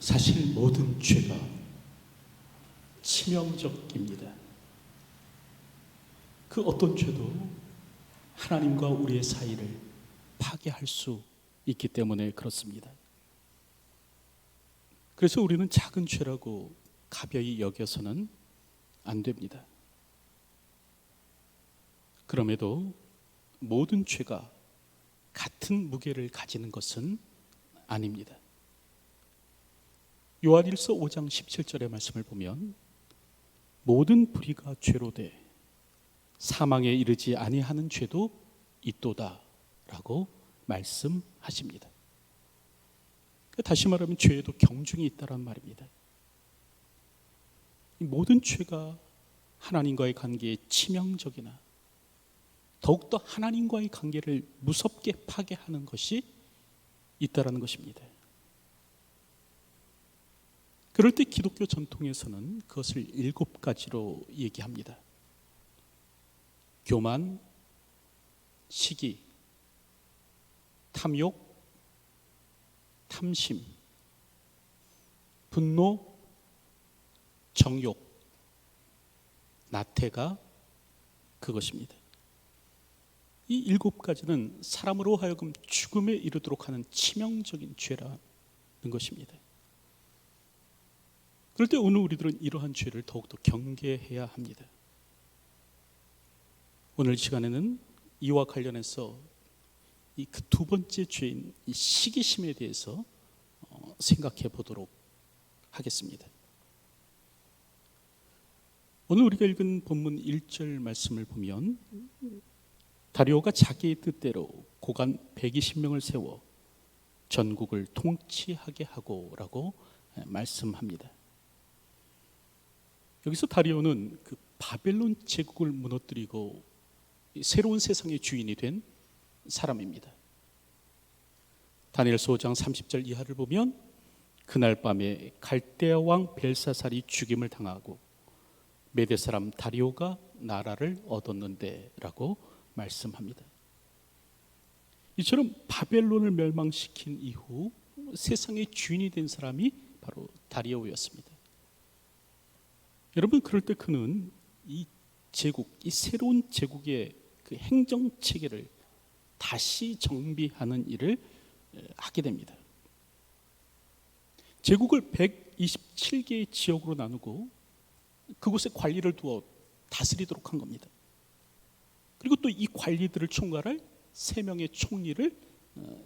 사실 모든 죄가 치명적입니다. 그 어떤 죄도 하나님과 우리의 사이를 파괴할 수 있기 때문에 그렇습니다. 그래서 우리는 작은 죄라고 가벼이 여겨서는 안 됩니다. 그럼에도 모든 죄가 같은 무게를 가지는 것은 아닙니다. 요한일서 5장 17절의 말씀을 보면 모든 불의가 죄로 돼 사망에 이르지 아니하는 죄도 있도다 라고 말씀하십니다. 다시 말하면 죄에도 경중이 있다는 말입니다. 모든 죄가 하나님과의 관계에 치명적이나 더욱더 하나님과의 관계를 무섭게 파괴하는 것이 있다는 것입니다. 그럴 때 기독교 전통에서는 그것을 7가지로 얘기합니다. 교만, 시기, 탐욕, 탐심, 분노, 정욕, 나태가 그것입니다. 이 7가지는 사람으로 하여금 죽음에 이르도록 하는 치명적인 죄라는 것입니다. 그럴 때 오늘 우리들은 이러한 죄를 더욱더 경계해야 합니다. 오늘 시간에는 이와 관련해서 이 그 두 번째 죄인 이 시기심에 대해서 생각해 보도록 하겠습니다. 오늘 우리가 읽은 본문 1절 말씀을 보면 다리오가 자기의 뜻대로 고관 120명을 세워 전국을 통치하게 하고 라고 말씀합니다. 여기서 다리오는 그 바벨론 제국을 무너뜨리고 새로운 세상의 주인이 된 사람입니다. 다니엘서 5장 30절 이하를 보면 그날 밤에 갈대아 왕 벨사살이 죽임을 당하고 메대 사람 다리오가 나라를 얻었는데 라고 말씀합니다. 이처럼 바벨론을 멸망시킨 이후 세상의 주인이 된 사람이 바로 다리오였습니다. 여러분, 그럴 때 그는 이 제국, 이 새로운 제국의 그 행정 체계를 다시 정비하는 일을 하게 됩니다. 제국을 127개의 지역으로 나누고 그곳에 관리를 두어 다스리도록 한 겁니다. 그리고 또 이 관리들을 총괄할 3명의 총리를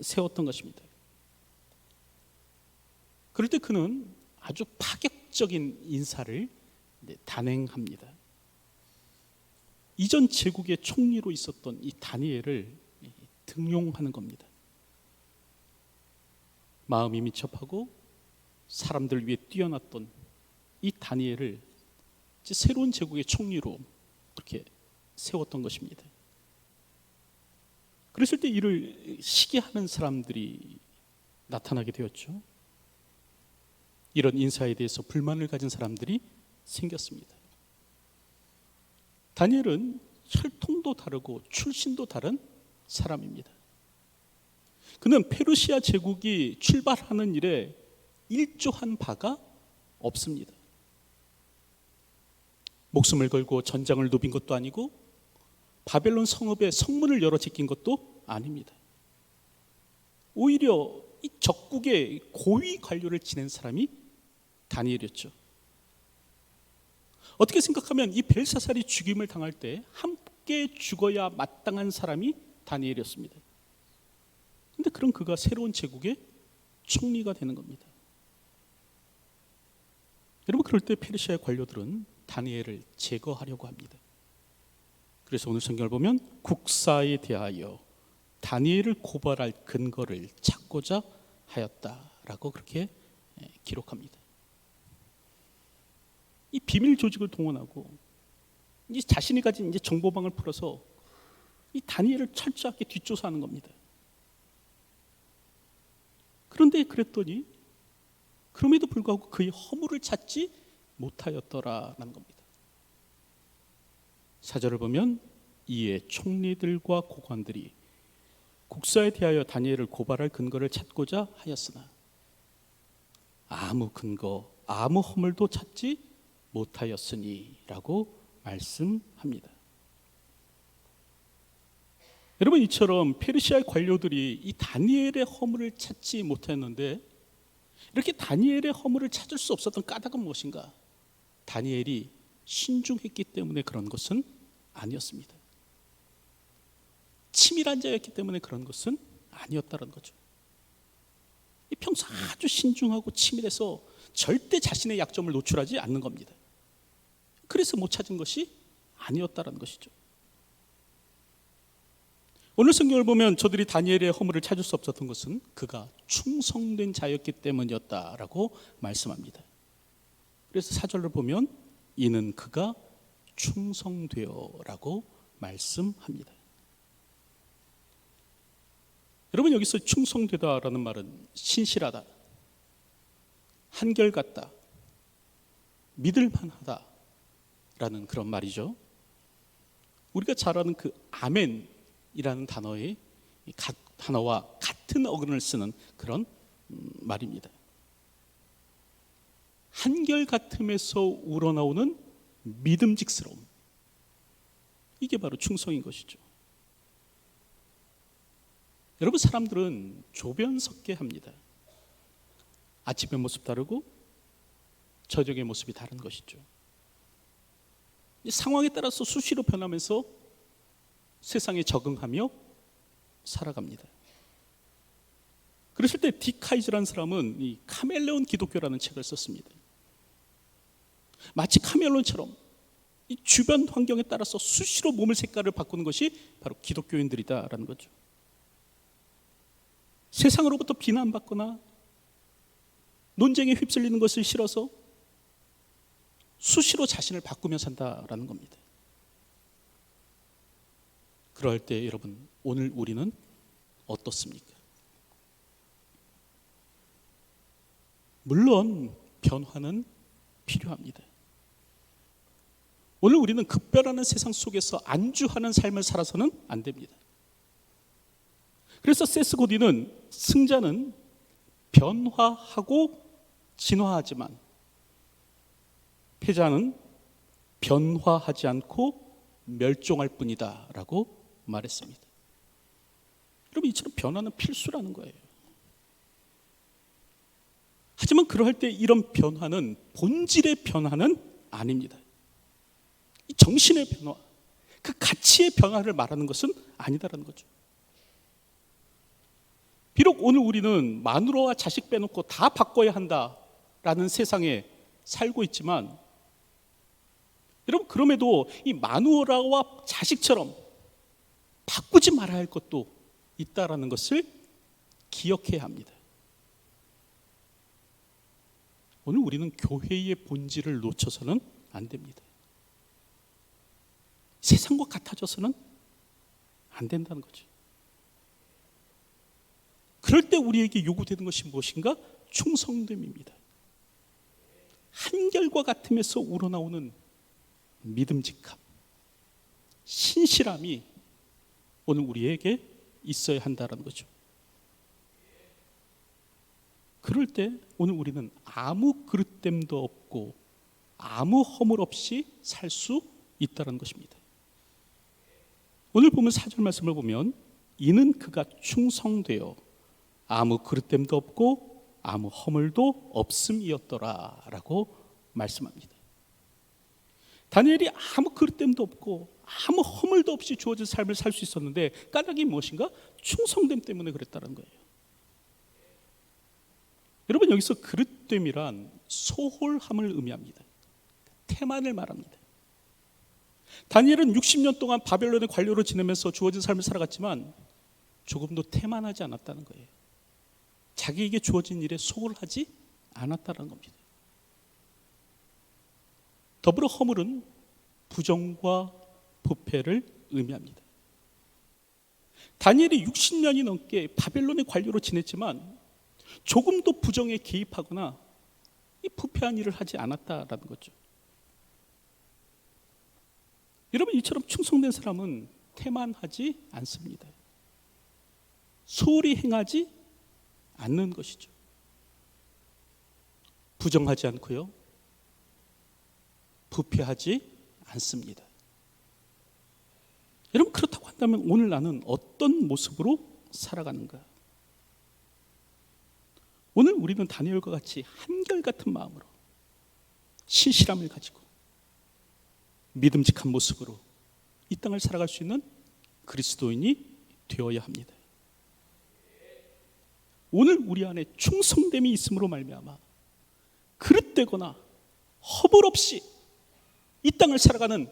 세웠던 것입니다. 그럴 때 그는 아주 파격적인 인사를 단행합니다. 이전 제국의 총리로 있었던 이 다니엘을 등용하는 겁니다. 마음이 민첩하고 사람들 위에 뛰어났던 이 다니엘을 새로운 제국의 총리로 그렇게 세웠던 것입니다. 그랬을 때 이를 시기하는 사람들이 나타나게 되었죠. 이런 인사에 대해서 불만을 가진 사람들이 생겼습니다. 다니엘은 혈통도 다르고 출신도 다른 사람입니다. 그는 페르시아 제국이 출발하는 일에 일조한 바가 없습니다. 목숨을 걸고 전장을 누빈 것도 아니고 바벨론 성읍의 성문을 열어 제낀 것도 아닙니다. 오히려 이 적국의 고위 관료를 지낸 사람이 다니엘이었죠. 어떻게 생각하면 이 벨사살이 죽임을 당할 때 함께 죽어야 마땅한 사람이 다니엘이었습니다. 그런데 그런 그가 새로운 제국의 총리가 되는 겁니다. 여러분, 그럴 때 페르시아의 관료들은 다니엘을 제거하려고 합니다. 그래서 오늘 성경을 보면 국사에 대하여 다니엘을 고발할 근거를 찾고자 하였다라고 그렇게 기록합니다. 이 비밀 조직을 동원하고 이 자신이 가진 이제 정보망을 풀어서 이 다니엘을 철저하게 뒷조사하는 겁니다. 그런데 그랬더니 그럼에도 불구하고 그의 허물을 찾지 못하였더라라는 겁니다. 4절을 보면 이에 총리들과 고관들이 국사에 대하여 다니엘을 고발할 근거를 찾고자 하였으나 아무 근거, 아무 허물도 찾지 못하였으니라고 말씀합니다. 여러분, 이처럼 페르시아의 관료들이 이 다니엘의 허물을 찾지 못했는데, 이렇게 다니엘의 허물을 찾을 수 없었던 까닭은 무엇인가? 다니엘이 신중했기 때문에 그런 것은 아니었습니다. 치밀한 자였기 때문에 그런 것은 아니었다는 거죠. 평소 아주 신중하고 치밀해서 절대 자신의 약점을 노출하지 않는 겁니다. 그래서 못 찾은 것이 아니었다는 것이죠. 오늘 성경을 보면 저들이 다니엘의 허물을 찾을 수 없었던 것은 그가 충성된 자였기 때문이었다라고 말씀합니다. 그래서 4절을 보면 이는 그가 충성되어라고 말씀합니다. 여러분, 여기서 충성되다라는 말은 신실하다, 한결같다, 믿을만하다라는 그런 말이죠. 우리가 잘 아는 그 아멘이라는 단어와 같은 어근을 쓰는 그런 말입니다. 한결같음에서 우러나오는 믿음직스러움, 이게 바로 충성인 것이죠. 여러분, 사람들은 조변석계합니다. 아침의 모습 다르고 저녁의 모습이 다른 것이죠. 상황에 따라서 수시로 변하면서 세상에 적응하며 살아갑니다. 그랬을 때 디카이즈라는 사람은 이 카멜레온 기독교라는 책을 썼습니다. 마치 카멜레온처럼 이 주변 환경에 따라서 수시로 몸의 색깔을 바꾸는 것이 바로 기독교인들이다라는 거죠. 세상으로부터 비난받거나 논쟁에 휩쓸리는 것을 싫어서 수시로 자신을 바꾸며 산다라는 겁니다. 그럴 때 여러분, 오늘 우리는 어떻습니까? 물론 변화는 필요합니다. 오늘 우리는 급변하는 세상 속에서 안주하는 삶을 살아서는 안 됩니다. 그래서 세스 고디는 승자는 변화하고 진화하지만 패자는 변화하지 않고 멸종할 뿐이다 라고 말했습니다. 여러분, 이처럼 변화는 필수라는 거예요. 하지만 그럴 때 이런 변화는 본질의 변화는 아닙니다. 이 정신의 변화, 그 가치의 변화를 말하는 것은 아니다라는 거죠. 비록 오늘 우리는 마누라와 자식 빼놓고 다 바꿔야 한다라는 세상에 살고 있지만, 여러분, 그럼에도 이 마누라와 자식처럼 바꾸지 말아야 할 것도 있다라는 것을 기억해야 합니다. 오늘 우리는 교회의 본질을 놓쳐서는 안 됩니다. 세상과 같아져서는 안 된다는 거죠. 그럴 때 우리에게 요구되는 것이 무엇인가? 충성됨입니다. 한결과 같음에서 우러나오는 믿음직함, 신실함이 오늘 우리에게 있어야 한다는 거죠. 그럴 때 오늘 우리는 아무 그릇됨도 없고 아무 허물 없이 살 수 있다는 것입니다. 오늘 보면 4절 말씀을 보면 이는 그가 충성되어 아무 그릇됨도 없고 아무 허물도 없음이었더라 라고 말씀합니다. 다니엘이 아무 그릇됨도 없고 아무 허물도 없이 주어진 삶을 살 수 있었는데 까닭이 무엇인가? 충성됨 때문에 그랬다는 거예요. 여러분, 여기서 그릇됨이란 소홀함을 의미합니다. 태만을 말합니다. 다니엘은 60년 동안 바벨론의 관료로 지내면서 주어진 삶을 살아갔지만 조금도 태만하지 않았다는 거예요. 자기에게 주어진 일에 소홀하지 않았다는 겁니다. 더불어 허물은 부정과 부패를 의미합니다. 다니엘이 60년이 넘게 바벨론의 관료로 지냈지만 조금도 부정에 개입하거나 이 부패한 일을 하지 않았다라는 거죠. 여러분, 이처럼 충성된 사람은 태만하지 않습니다. 소홀히 행하지 않는 것이죠. 부정하지 않고요, 부패하지 않습니다. 여러분, 그렇다고 한다면 오늘 나는 어떤 모습으로 살아가는가? 오늘 우리는 다니엘과 같이 한결같은 마음으로 신실함을 가지고 믿음직한 모습으로 이 땅을 살아갈 수 있는 그리스도인이 되어야 합니다. 오늘 우리 안에 충성됨이 있음으로 말미암아 그릇되거나 허물 없이 이 땅을 살아가는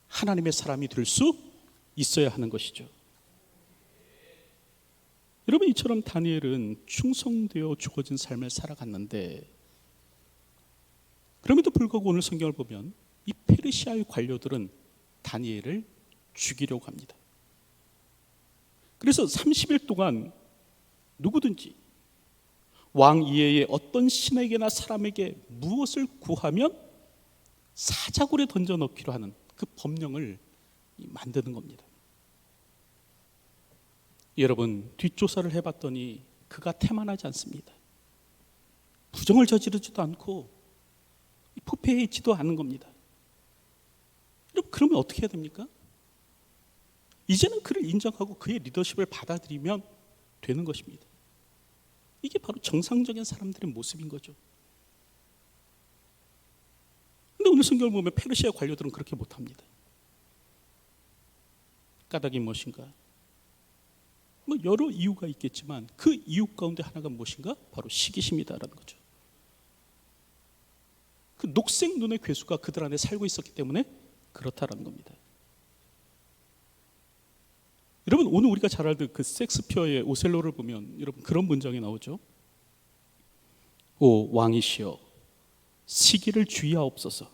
하나님의 사람이 될 수 있어야 하는 것이죠. 여러분, 이처럼 다니엘은 충성되어 주어진 삶을 살아갔는데, 그럼에도 불구하고 오늘 성경을 보면 이 페르시아의 관료들은 다니엘을 죽이려고 합니다. 그래서 30일 동안 누구든지 왕 이외의 어떤 신에게나 사람에게 무엇을 구하면 사자굴에 던져 넣기로 하는 그 법령을 만드는 겁니다. 여러분, 뒷조사를 해봤더니 그가 태만하지 않습니다. 부정을 저지르지도 않고 부패하지도 않은 겁니다. 여러분, 그러면 어떻게 해야 됩니까? 이제는 그를 인정하고 그의 리더십을 받아들이면 되는 것입니다. 이게 바로 정상적인 사람들의 모습인 거죠. 근데 오늘 성경을 보면 페르시아 관료들은 그렇게 못합니다. 까닭이 무엇인가? 뭐 여러 이유가 있겠지만 그 이유 가운데 하나가 무엇인가? 바로 시기심이다라는 거죠. 그 녹색 눈의 괴수가 그들 안에 살고 있었기 때문에 그렇다라는 겁니다. 여러분, 오늘 우리가 잘 알던 그 셰익스피어의 오셀로를 보면 여러분 그런 문장이 나오죠. 오 왕이시여, 시기를 주의하옵소서.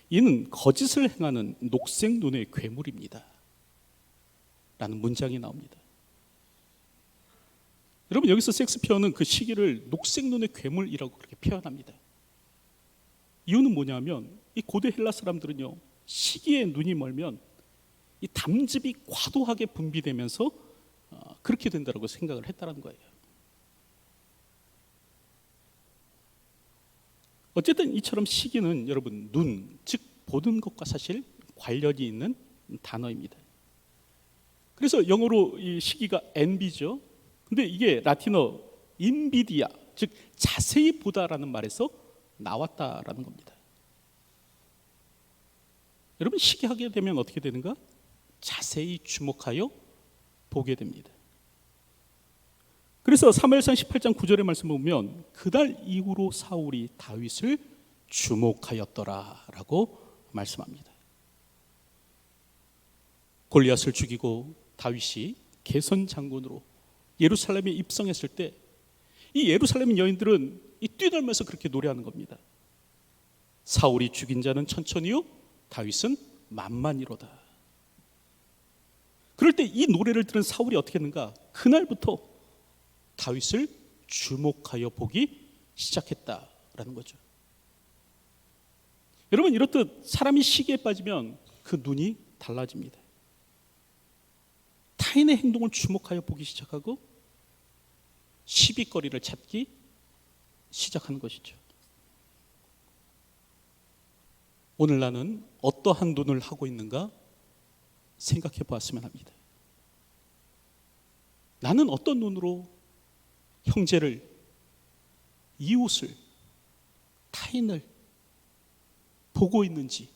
이는 거짓을 행하는 녹색 눈의 괴물입니다. 라는 문장이 나옵니다. 여러분, 여기서 셰익스피어는 그 시기를 녹색 눈의 괴물이라고 그렇게 표현합니다. 이유는 뭐냐면 이 고대 헬라 사람들은요, 시기에 눈이 멀면 이 담즙이 과도하게 분비되면서 그렇게 된다고 생각을 했다는 거예요. 어쨌든 이처럼 시기는 여러분 눈, 즉 보는 것과 사실 관련이 있는 단어입니다. 그래서 영어로 이 시기가 envy죠. 근데 이게 라틴어 invidia, 즉 자세히 보다라는 말에서 나왔다라는 겁니다. 여러분, 시기하게 되면 어떻게 되는가? 자세히 주목하여 보게 됩니다. 그래서 사무엘상 18장 9절의 말씀 보면 그날 이후로 사울이 다윗을 주목하였더라라고 말씀합니다. 골리앗을 죽이고 다윗이 개선 장군으로 예루살렘에 입성했을 때 이 예루살렘 여인들은 이 뛰놀면서 그렇게 노래하는 겁니다. 사울이 죽인 자는 천천히요, 다윗은 만만이로다. 그럴 때 이 노래를 들은 사울이 어떻게 했는가? 그날부터 다윗을 주목하여 보기 시작했다라는 거죠. 여러분, 이렇듯 사람이 시기에 빠지면 그 눈이 달라집니다. 타인의 행동을 주목하여 보기 시작하고 시비거리를 찾기 시작하는 것이죠. 오늘 나는 어떠한 눈을 하고 있는가 생각해 보았으면 합니다. 나는 어떤 눈으로 형제를, 이웃을, 타인을 보고 있는지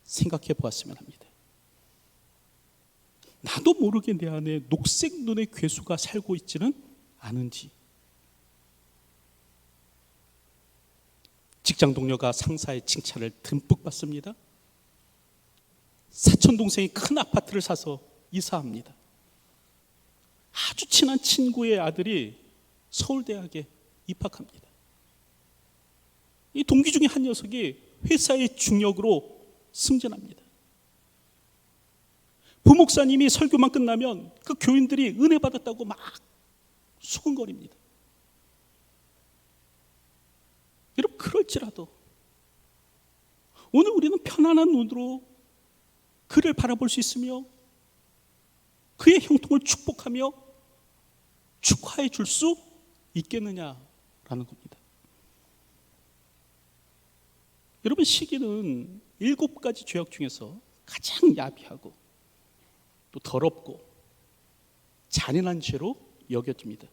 생각해 보았으면 합니다. 나도 모르게 내 안에 녹색 눈의 괴수가 살고 있지는 않은지, 직장 동료가 상사의 칭찬을 듬뿍 받습니다. 사촌 동생이 큰 아파트를 사서 이사합니다. 아주 친한 친구의 아들이 서울대학에 입학합니다. 이 동기 중에 한 녀석이 회사의 중역으로 승진합니다. 부목사님이 설교만 끝나면 그 교인들이 은혜 받았다고 막 수근거립니다. 여러분, 그럴지라도 오늘 우리는 편안한 눈으로 그를 바라볼 수 있으며 그의 형통을 축복하며 축하해 줄 수 있겠느냐 겁니다. 여러분, 시기는 7가지 죄악 중에서 가장 야비하고 또 더럽고 잔인한 죄로 여겨집니다.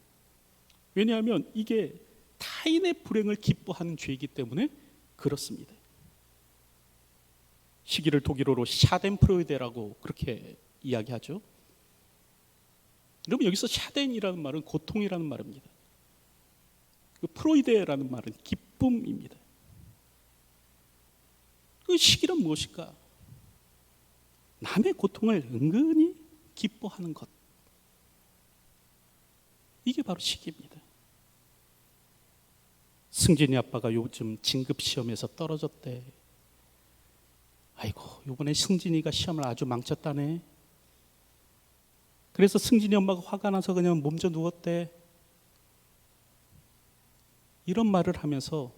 왜냐하면 이게 타인의 불행을 기뻐하는 죄이기 때문에 그렇습니다. 시기를 독일어로 샤덴프로이데라고 그렇게 이야기하죠. 여러분, 여기서 샤덴이라는 말은 고통이라는 말입니다. 그 프로이데라는 말은 기쁨입니다. 그 시기란 무엇일까? 남의 고통을 은근히 기뻐하는 것. 이게 바로 시기입니다. 승진이 아빠가 요즘 진급 시험에서 떨어졌대. 아이고, 이번에 승진이가 시험을 아주 망쳤다네. 그래서 승진이 엄마가 화가 나서 그냥 몸져 누웠대. 이런 말을 하면서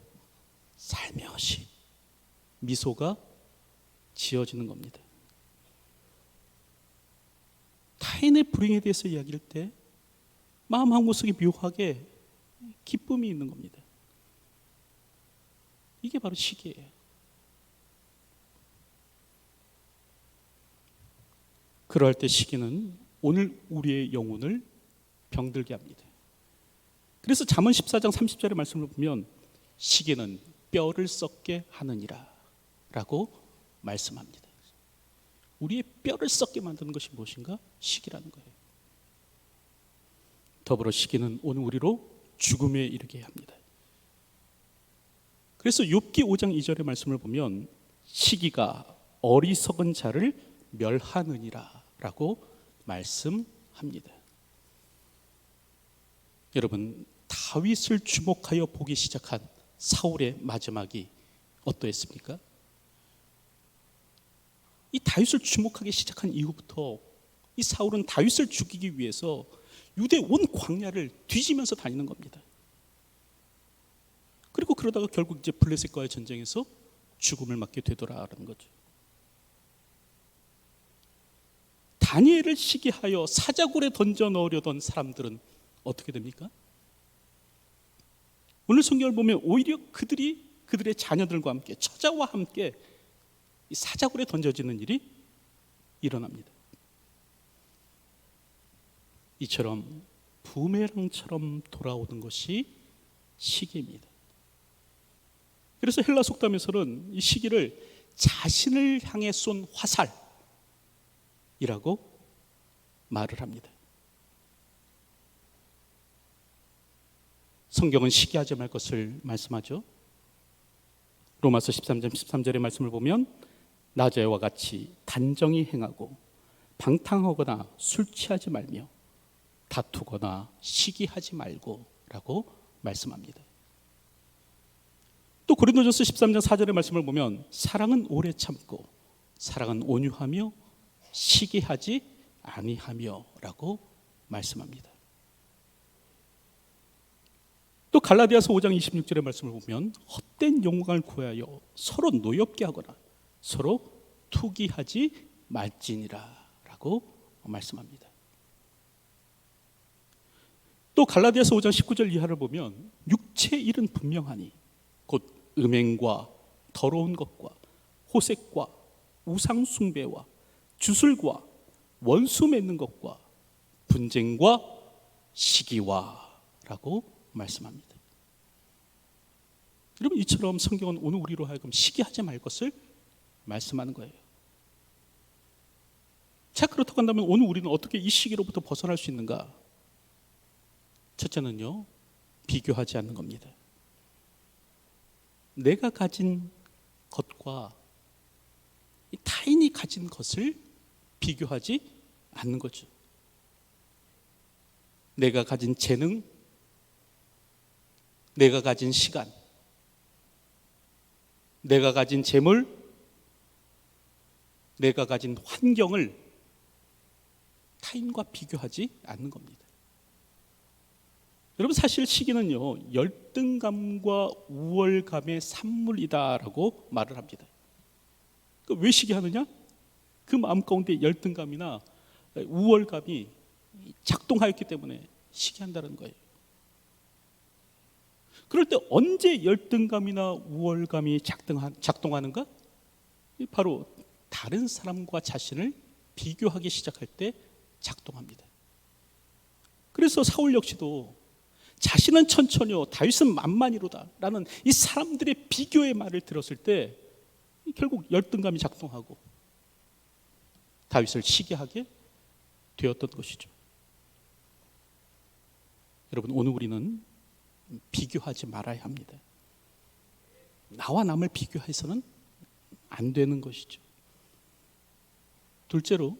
살며시 미소가 지어지는 겁니다. 타인의 불행에 대해서 이야기할 때 마음 한구석에 묘하게 기쁨이 있는 겁니다. 이게 바로 시기예요. 그럴 때 시기는 오늘 우리의 영혼을 병들게 합니다. 그래서 잠언 14장 30절의 말씀을 보면 시기는 뼈를 썩게 하느니라 라고 말씀합니다. 우리의 뼈를 썩게 만드는 것이 무엇인가? 시기라는 거예요. 더불어 시기는 오늘 우리로 죽음에 이르게 합니다. 그래서 욥기 5장 2절의 말씀을 보면 시기가 어리석은 자를 멸하느니라 라고 말씀합니다. 여러분, 다윗을 주목하여 보기 시작한 사울의 마지막이 어떠했습니까? 이 다윗을 주목하기 시작한 이후부터 이 사울은 다윗을 죽이기 위해서 유대 온 광야를 뒤지면서 다니는 겁니다. 그리고 그러다가 결국 이제 블레셋과의 전쟁에서 죽음을 맞게 되더라라는 거죠. 다니엘을 시기하여 사자굴에 던져 넣으려던 사람들은 어떻게 됩니까? 오늘 성경을 보면 오히려 그들이 그들의 자녀들과 함께 처자와 함께 이 사자굴에 던져지는 일이 일어납니다. 이처럼 부메랑처럼 돌아오는 것이 시기입니다. 그래서 헬라 속담에서는 이 시기를 자신을 향해 쏜 화살이라고 말을 합니다. 성경은 시기하지 말 것을 말씀하죠. 로마서 13장 13절의 말씀을 보면 낮에와 같이 단정히 행하고 방탕하거나 술 취하지 말며 다투거나 시기하지 말고 라고 말씀합니다. 또 고린도전서 13장 4절의 말씀을 보면 사랑은 오래 참고 사랑은 온유하며 시기하지 아니하며 라고 말씀합니다. 또 갈라디아서 5장 26절의 말씀을 보면 헛된 영광을 구하여 서로 노엽게 하거나 서로 투기하지 말지니라 라고 말씀합니다. 또 갈라디아서 5장 19절 이하를 보면 육체의 일은 분명하니 곧 음행과 더러운 것과 호색과 우상 숭배와 주술과 원수 맺는 것과 분쟁과 시기와 라고 말씀합니다. 여러분, 이처럼 성경은 오늘 우리로 하여금 시기하지 말 것을 말씀하는 거예요. 자, 그렇다고 한다면 오늘 우리는 어떻게 이 시기로부터 벗어날 수 있는가? 첫째는요, 비교하지 않는 겁니다. 내가 가진 것과 타인이 가진 것을 비교하지 않는 거죠. 내가 가진 재능, 내가 가진 시간, 내가 가진 재물, 내가 가진 환경을 타인과 비교하지 않는 겁니다. 여러분, 사실 시기는요, 열등감과 우월감의 산물이다라고 말을 합니다. 왜 시기하느냐? 그 마음 가운데 열등감이나 우월감이 작동하였기 때문에 시기한다는 거예요. 그럴 때 언제 열등감이나 우월감이 작동하는가? 바로 다른 사람과 자신을 비교하기 시작할 때 작동합니다. 그래서 사울 역시도 자신은 천천히요 다윗은 만만이로다 라는 이 사람들의 비교의 말을 들었을 때 결국 열등감이 작동하고 다윗을 시기하게 되었던 것이죠. 여러분, 오늘 우리는 비교하지 말아야 합니다. 나와 남을 비교해서는 안 되는 것이죠. 둘째로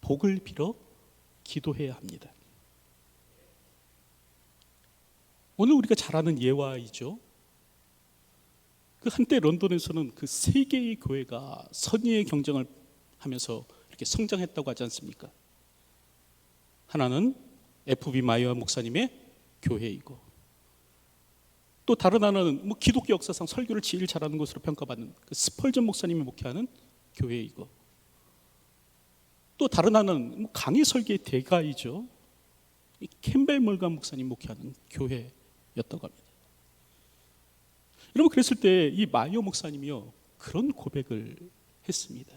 복을 빌어 기도해야 합니다. 오늘 우리가 잘 아는 예화이죠. 그 한때 런던에서는 그 세 개의 교회가 선의의 경쟁을 하면서 이렇게 성장했다고 하지 않습니까? 하나는 F.B. 마이어 목사님의 교회이고, 또 다른 하나는 기독교 역사상 설교를 제일 잘하는 것으로 평가받는 그 스펄전 목사님이 목회하는 교회이고, 또 다른 하나는 강의 설계의 대가이죠. 캠벨 몰간 목사님 목회하는 교회였다고 합니다. 여러분, 그랬을 때 이 마이어 목사님이요 그런 고백을 했습니다.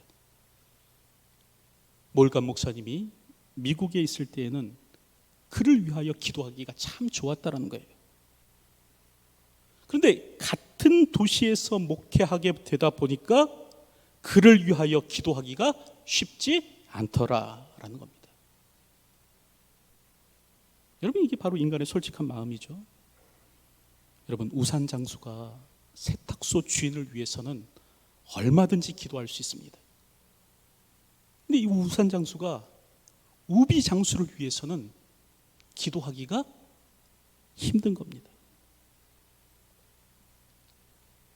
몰간 목사님이 미국에 있을 때에는 그를 위하여 기도하기가 참 좋았다라는 거예요. 그런데 같은 도시에서 목회하게 되다 보니까 그를 위하여 기도하기가 쉽지 않더라라는 겁니다. 여러분, 이게 바로 인간의 솔직한 마음이죠. 여러분, 우산 장수가 세탁소 주인을 위해서는 얼마든지 기도할 수 있습니다. 근데 이 우산 장수가 우비 장수를 위해서는 기도하기가 힘든 겁니다.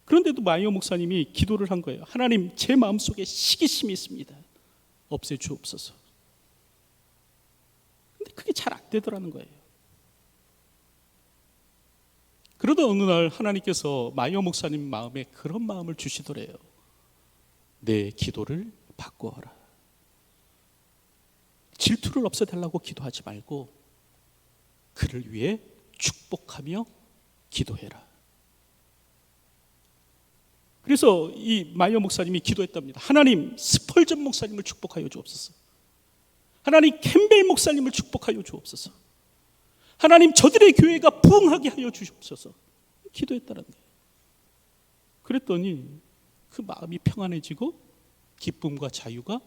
그런데도 마이어 목사님이 기도를 한 거예요. 하나님, 제 마음속에 시기심이 있습니다. 없애주옵소서. 근데 그게 잘 안 되더라는 거예요. 그러다 어느 날 하나님께서 마이어 목사님 마음에 그런 마음을 주시더래요. 내 기도를 바꾸어라. 질투를 없애달라고 기도하지 말고 그를 위해 축복하며 기도해라. 그래서 이 마이어 목사님이 기도했답니다. 하나님, 스펄전 목사님을 축복하여 주옵소서. 하나님, 캠벨 목사님을 축복하여 주옵소서. 하나님, 저들의 교회가 부흥하게 하여 주옵소서. 기도했다는 거예요. 그랬더니 그 마음이 평안해지고 기쁨과 자유가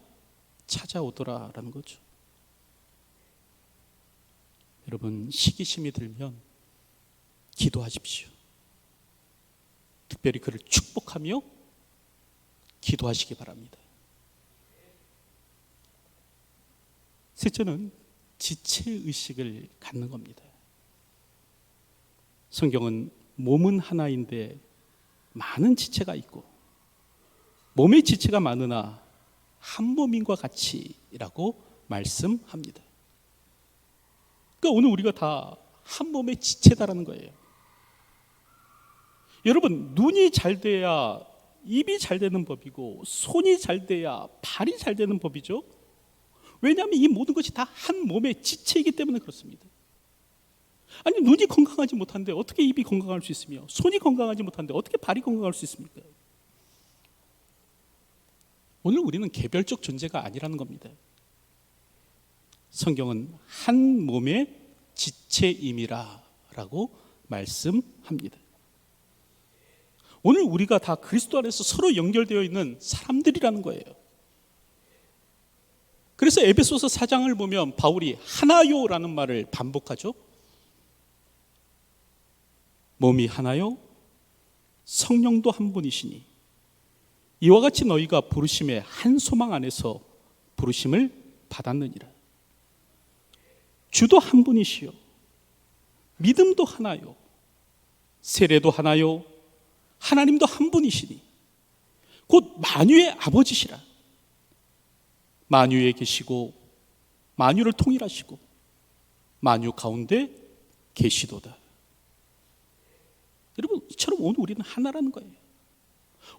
찾아오더라라는 거죠. 여러분, 시기심이 들면 기도하십시오. 특별히 그를 축복하며 기도하시기 바랍니다. 셋째는 지체의식을 갖는 겁니다. 성경은 몸은 하나인데 많은 지체가 있고 몸의 지체가 많으나 한 몸인과 같이라고 말씀합니다. 그러니까 오늘 우리가 다 한 몸의 지체다라는 거예요. 여러분, 눈이 잘 돼야 입이 잘 되는 법이고 손이 잘 돼야 발이 잘 되는 법이죠. 왜냐하면 이 모든 것이 다 한 몸의 지체이기 때문에 그렇습니다. 아니, 눈이 건강하지 못한데 어떻게 입이 건강할 수 있으며 손이 건강하지 못한데 어떻게 발이 건강할 수 있습니까? 오늘 우리는 개별적 존재가 아니라는 겁니다. 성경은 한 몸의 지체임이라고 말씀합니다. 오늘 우리가 다 그리스도 안에서 서로 연결되어 있는 사람들이라는 거예요. 그래서 에베소서 4장을 보면 바울이 하나요라는 말을 반복하죠. 몸이 하나요? 성령도 한 분이시니 이와 같이 너희가 부르심의 한 소망 안에서 부르심을 받았느니라. 주도 한 분이시요 믿음도 하나요 세례도 하나요 하나님도 한 분이시니 곧 만유의 아버지시라. 만유에 계시고 만유를 통일하시고 만유 가운데 계시도다. 여러분, 이처럼 오늘 우리는 하나라는 거예요.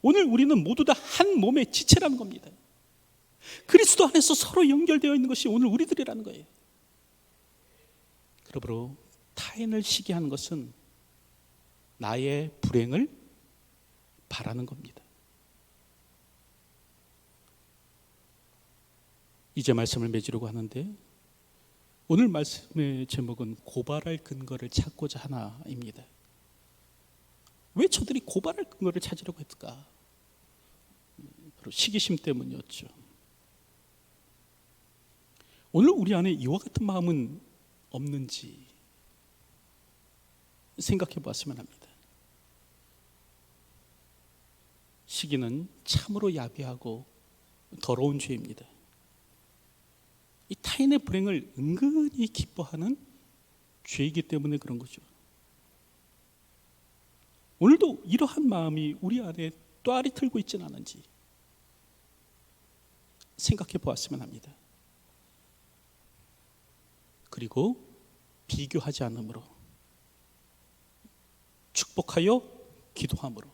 오늘 우리는 모두 다 한 몸의 지체라는 겁니다. 그리스도 안에서 서로 연결되어 있는 것이 오늘 우리들이라는 거예요. 그러므로 타인을 시기하는 것은 나의 불행을 바라는 겁니다. 이제 말씀을 맺으려고 하는데 오늘 말씀의 제목은 고발할 근거를 찾고자 하나입니다. 왜 저들이 고발할 근거를 찾으려고 했을까? 바로 시기심 때문이었죠. 오늘 우리 안에 이와 같은 마음은 없는지 생각해 보았으면 합니다. 시기는 참으로 야비하고 더러운 죄입니다. 이 타인의 불행을 은근히 기뻐하는 죄이기 때문에 그런 거죠. 오늘도 이러한 마음이 우리 안에 또아리 틀고 있지는 않은지 생각해 보았으면 합니다. 그리고 비교하지 않음으로, 축복하여 기도함으로,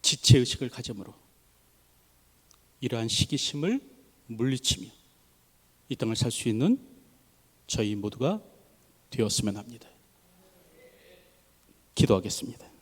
지체의식을 가짐으로 이러한 시기심을 물리치며 이 땅을 살 수 있는 저희 모두가 되었으면 합니다. 기도하겠습니다.